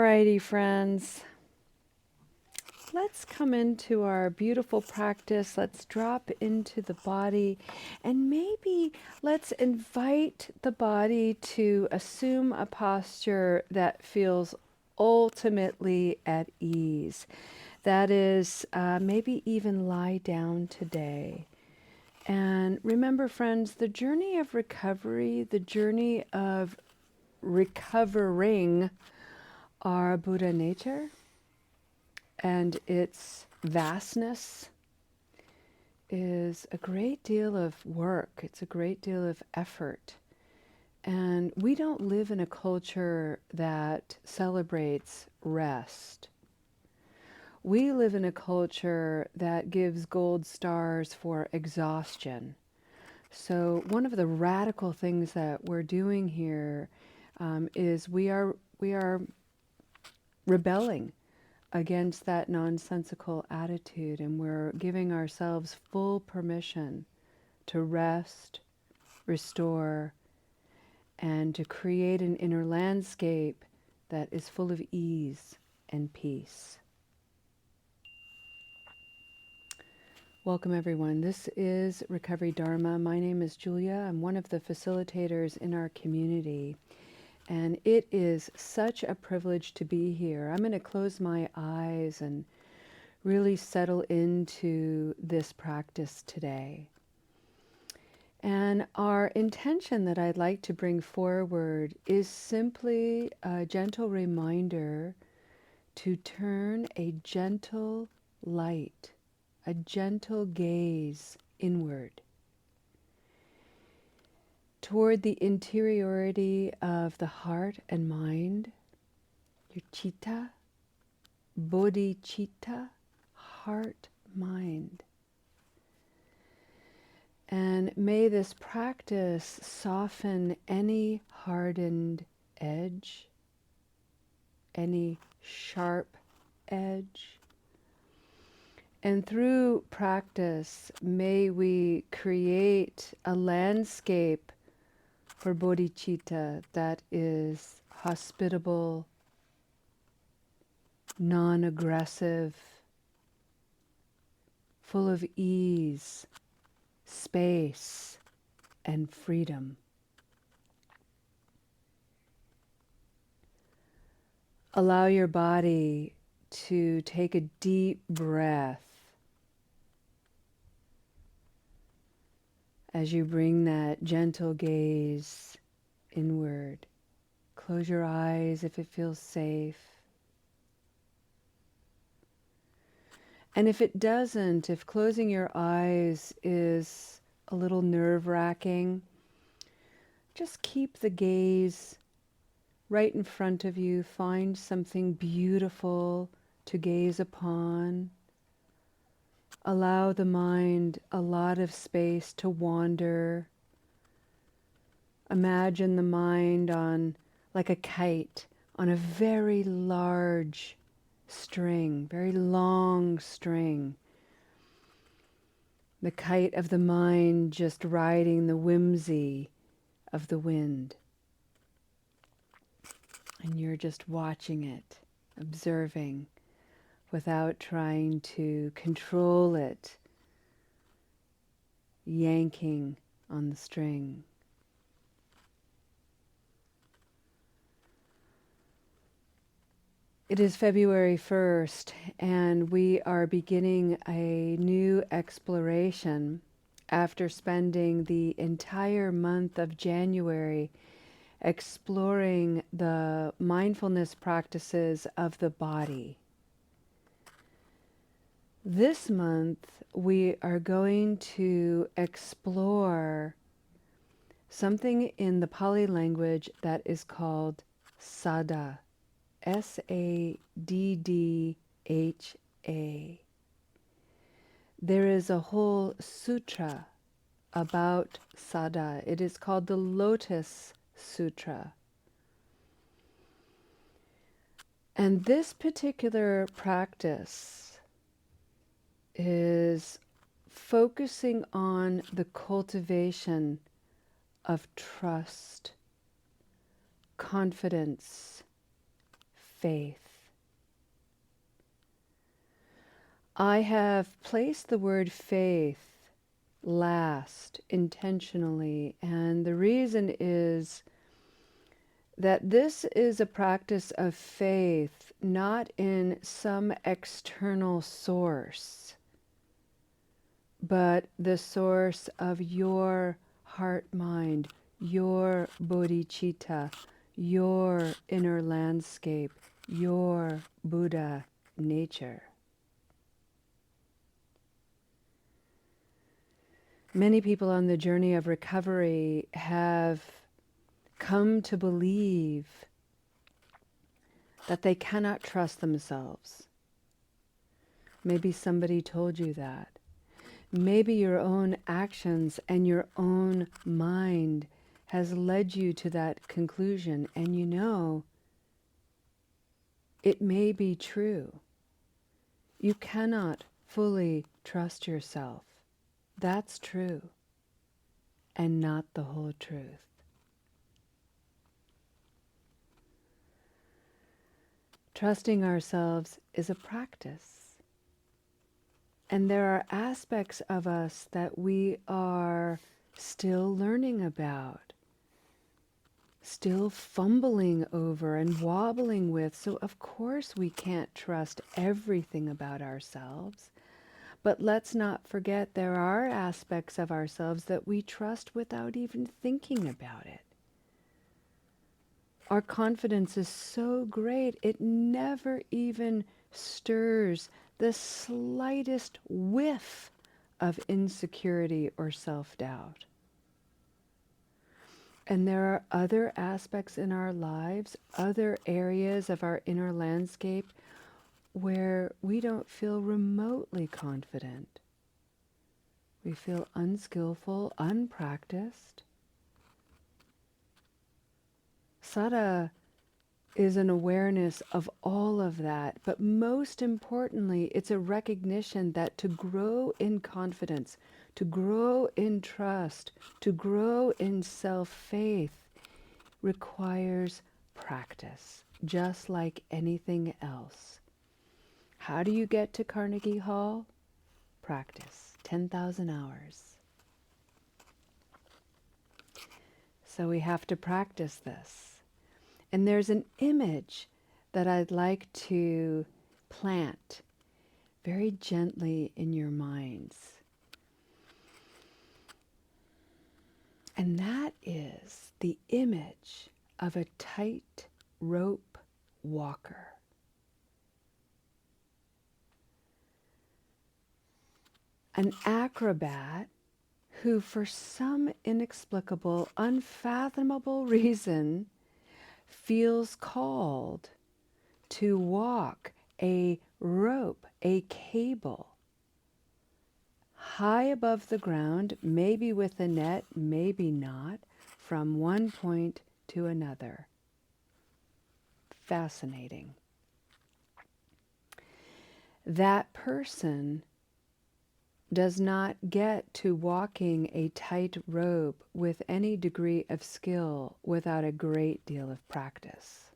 Alrighty, friends. Let's come into our beautiful practice. Let's drop into the body and maybe let's invite the body to assume a posture that feels ultimately at ease. That is, maybe even lie down today. And remember, friends, the journey of recovery, the journey of recovering our Buddha nature and its vastness is a great deal of work. It's a great deal of effort. And we don't live in a culture that celebrates rest. We live in a culture that gives gold stars for exhaustion. So one of the radical things that we're doing here is we are rebelling against that nonsensical attitude, and we're giving ourselves full permission to rest, restore, and to create an inner landscape that is full of ease and peace. Welcome, everyone. This is Recovery Dharma. My name is Julia. I'm one of the facilitators in our community. And it is such a privilege to be here. I'm going to close my eyes and really settle into this practice today. And our intention that I'd like to bring forward is simply a gentle reminder to turn a gentle light, a gentle gaze inward toward the interiority of the heart and mind, your citta, bodhicitta, heart, mind. And may this practice soften any hardened edge, any sharp edge. And through practice, may we create a landscape for bodhicitta that is hospitable, non-aggressive, full of ease, space, and freedom. Allow your body to take a deep breath as you bring that gentle gaze inward. Close your eyes if it feels safe. And if it doesn't, if closing your eyes is a little nerve-wracking, just keep the gaze right in front of you. Find something beautiful to gaze upon. Allow the mind a lot of space to wander. Imagine the mind on, like a kite, on a very large string, very long string. The kite of the mind just riding the whimsy of the wind. And you're just watching it, observing, without trying to control it, yanking on the string. It is February 1st, and we are beginning a new exploration after spending the entire month of January exploring the mindfulness practices of the body. This month, we are going to explore something in the Pali language that is called Saddha. Saddha. There is a whole sutra about Saddha. It is called the Lotus Sutra. And this particular practice is focusing on the cultivation of trust, confidence, faith. I have placed the word faith last intentionally, and the reason is that this is a practice of faith, not in some external source, but the source of your heart mind, your bodhicitta, your inner landscape, your Buddha nature. Many people on the journey of recovery have come to believe that they cannot trust themselves. Maybe somebody told you that. Maybe your own actions and your own mind has led you to that conclusion, and you know it may be true. You cannot fully trust yourself. That's true, and not the whole truth. Trusting ourselves is a practice. And there are aspects of us that we are still learning about, still fumbling over and wobbling with. So of course we can't trust everything about ourselves. But let's not forget there are aspects of ourselves that we trust without even thinking about it. Our confidence is so great, it never even stirs the slightest whiff of insecurity or self-doubt. And there are other aspects in our lives, other areas of our inner landscape where we don't feel remotely confident. We feel unskillful, unpracticed. Saddha is an awareness of all of that, but most importantly, it's a recognition that to grow in confidence, to grow in trust, to grow in self-faith requires practice, just like anything else. How do you get to Carnegie Hall? Practice, 10,000 hours. So we have to practice this. And there's an image that I'd like to plant very gently in your minds. And that is the image of a tight rope walker. An acrobat who, for some inexplicable, unfathomable reason, feels called to walk a rope, a cable, high above the ground, maybe with a net, maybe not, from one point to another. Fascinating. That person does not get to walking a tight rope with any degree of skill without a great deal of practice.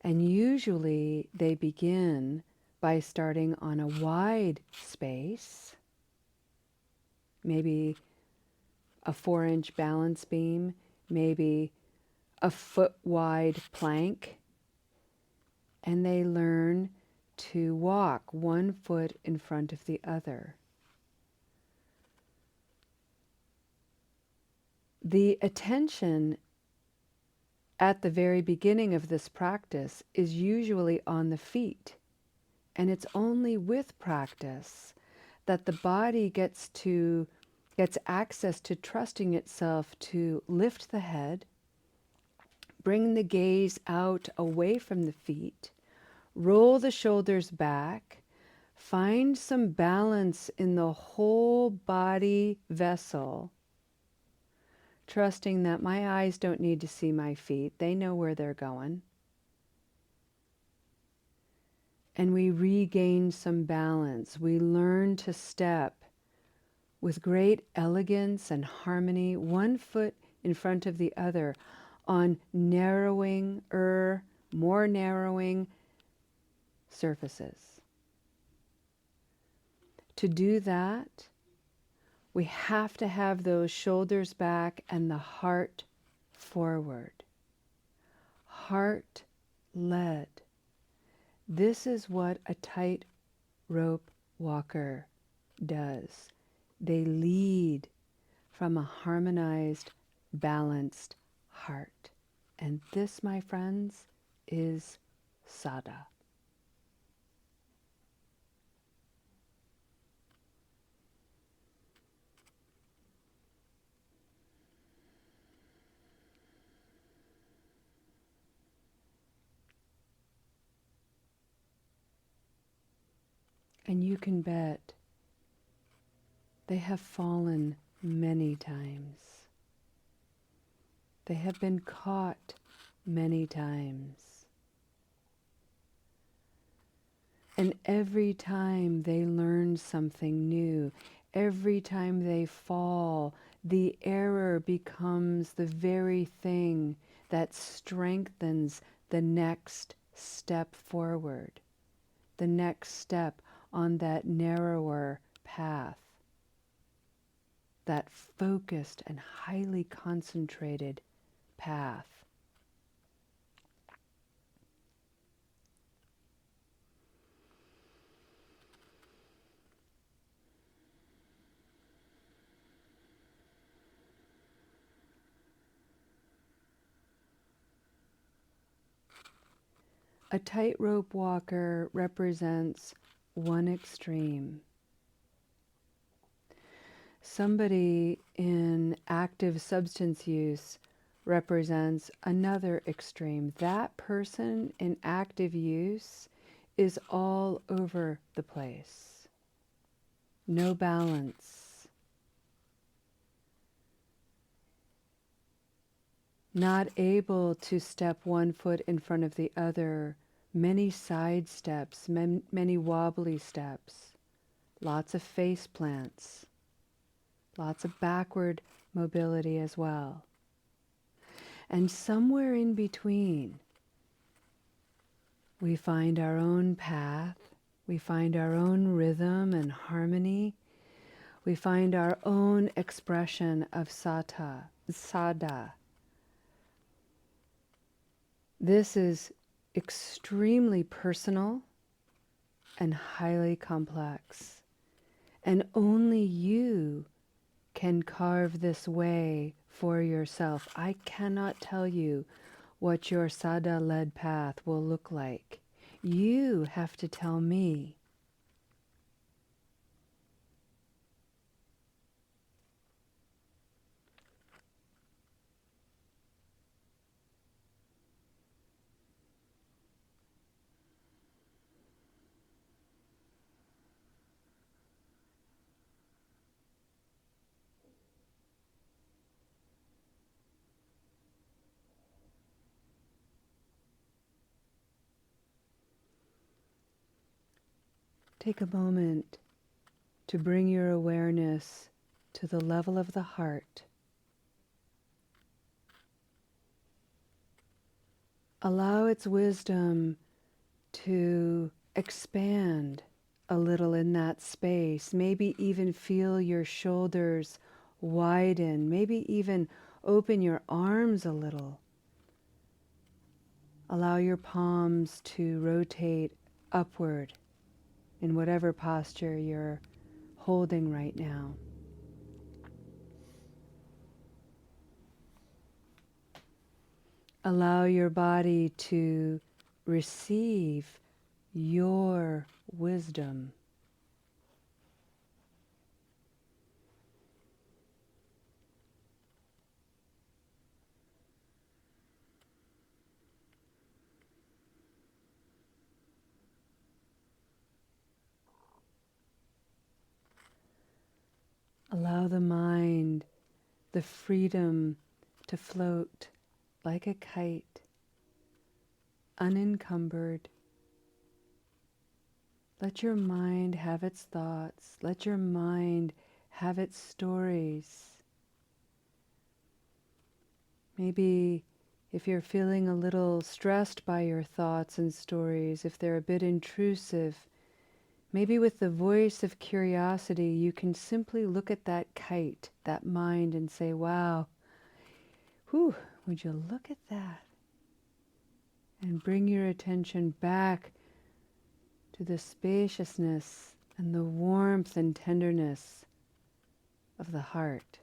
And usually they begin by starting on a wide space, maybe a 4-inch balance beam, maybe a foot-wide plank, and they learn to walk one foot in front of the other. The attention at the very beginning of this practice is usually on the feet, and it's only with practice that the body gets access to trusting itself to lift the head, bring the gaze out away from the feet, roll the shoulders back, find some balance in the whole body vessel, trusting that my eyes don't need to see my feet. They know where they're going. And we regain some balance. We learn to step with great elegance and harmony, one foot in front of the other, on more narrowing surfaces. To do that, we have to have those shoulders back and the heart forward. Heart led. This is what a tightrope walker does. They lead from a harmonized, balanced heart. And this, my friends, is Saddha. And you can bet they have fallen many times. They have been caught many times. And every time they learn something new, every time they fall, the error becomes the very thing that strengthens the next step forward, the next step on that narrower path, that focused and highly concentrated path. A tightrope walker represents one extreme. Somebody in active substance use represents another extreme. That person in active use is all over the place. No balance. Not able to step one foot in front of the other. Many side steps, many wobbly steps. Lots of face plants. Lots of backward mobility as well. And somewhere in between, we find our own path, we find our own rhythm and harmony, we find our own expression of Saddha. This is extremely personal and highly complex, and only you can carve this way for yourself. I cannot tell you what your Saddha-led path will look like. You have to tell me. Take a moment to bring your awareness to the level of the heart. Allow its wisdom to expand a little in that space. Maybe even feel your shoulders widen. Maybe even open your arms a little. Allow your palms to rotate upward in whatever posture you're holding right now. Allow your body to receive your wisdom. Allow the mind the freedom to float like a kite, unencumbered. Let your mind have its thoughts. Let your mind have its stories. Maybe If you're feeling a little stressed by your thoughts and stories, if they're a bit intrusive, maybe with the voice of curiosity, you can simply look at that kite, that mind, and say, wow, whew, would you look at that? And bring your attention back to the spaciousness and the warmth and tenderness of the heart.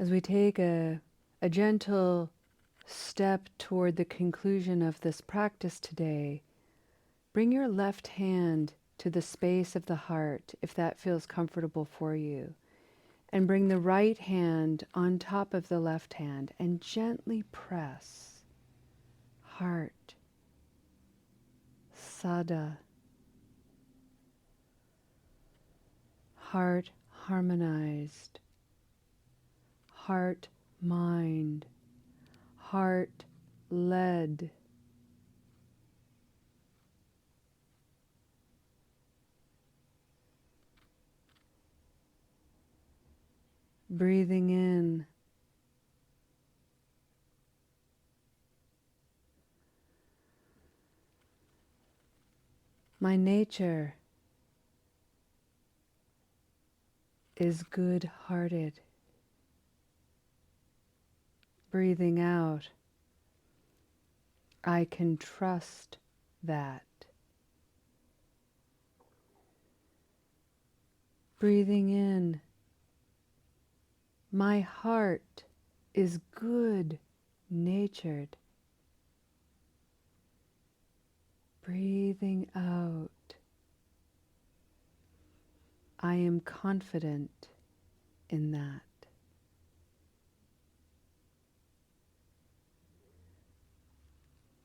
As we take a gentle step toward the conclusion of this practice today, bring your left hand to the space of the heart, if that feels comfortable for you, and bring the right hand on top of the left hand and gently press. Heart, Saddha, heart harmonized, heart mind, heart led. Breathing in, my nature is good-hearted. Breathing out, I can trust that. Breathing in, my heart is good-natured. Breathing out, I am confident in that.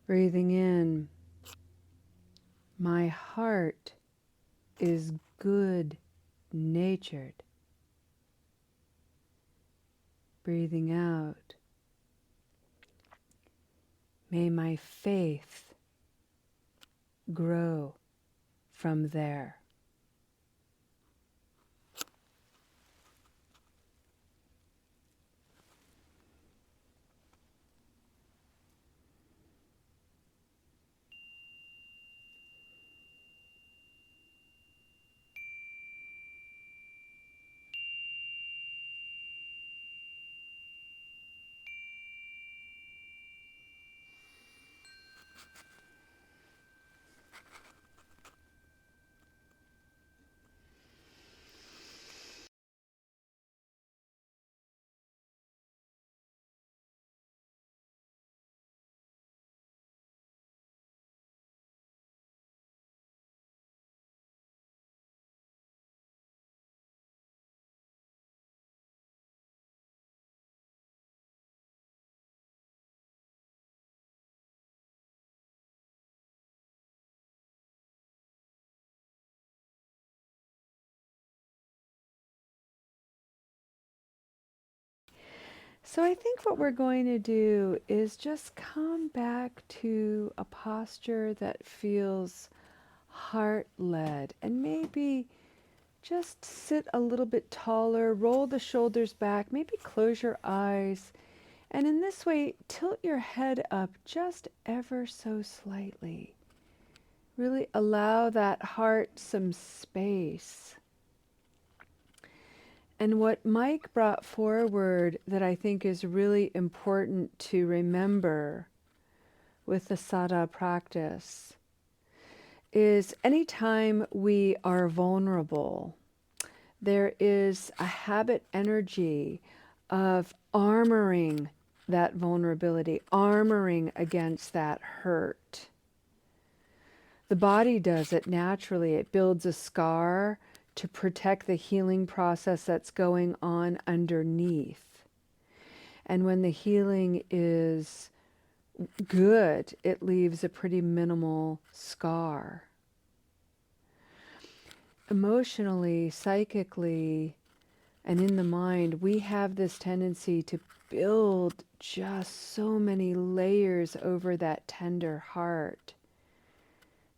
Breathing in, my heart is good-natured. Breathing out, may my faith grow from there. So I think what we're going to do is just come back to a posture that feels heart-led, and maybe just sit a little bit taller, roll the shoulders back, maybe close your eyes, and in this way tilt your head up just ever so slightly. Really allow that heart some space. And what Mike brought forward that I think is really important to remember with the Saddha practice is anytime we are vulnerable, there is a habit energy of armoring that vulnerability, armoring against that hurt. The body does it naturally. It builds a scar to protect the healing process that's going on underneath. And when the healing is good, it leaves a pretty minimal scar. Emotionally, psychically, and in the mind, we have this tendency to build just so many layers over that tender heart,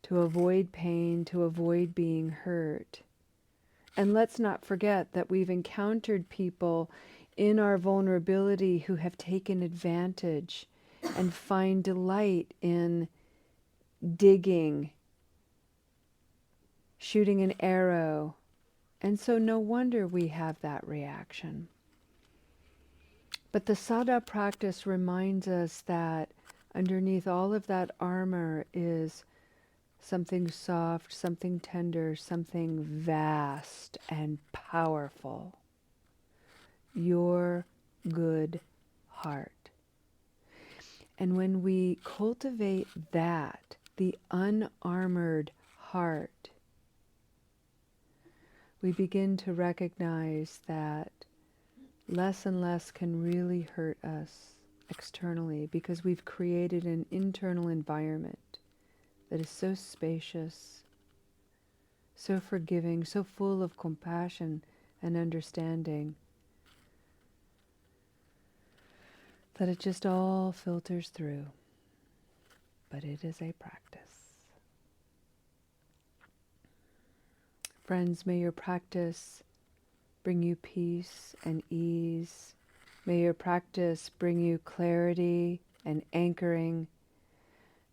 to avoid pain, to avoid being hurt. And let's not forget that we've encountered people in our vulnerability who have taken advantage and find delight in digging, shooting an arrow. And so no wonder we have that reaction. But the Saddha practice reminds us that underneath all of that armor is something soft, something tender, something vast and powerful. Your good heart. And when we cultivate that, the unarmored heart, we begin to recognize that less and less can really hurt us externally because we've created an internal environment that is so spacious, so forgiving, so full of compassion and understanding that it just all filters through. But it is a practice. Friends, may your practice bring you peace and ease. May your practice bring you clarity and anchoring.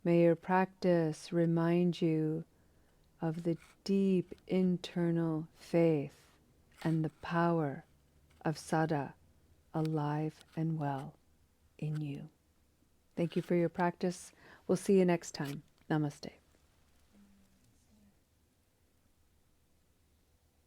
May your practice remind you of the deep internal faith and the power of Saddha alive and well in you. Thank you for your practice. We'll see you next time. Namaste.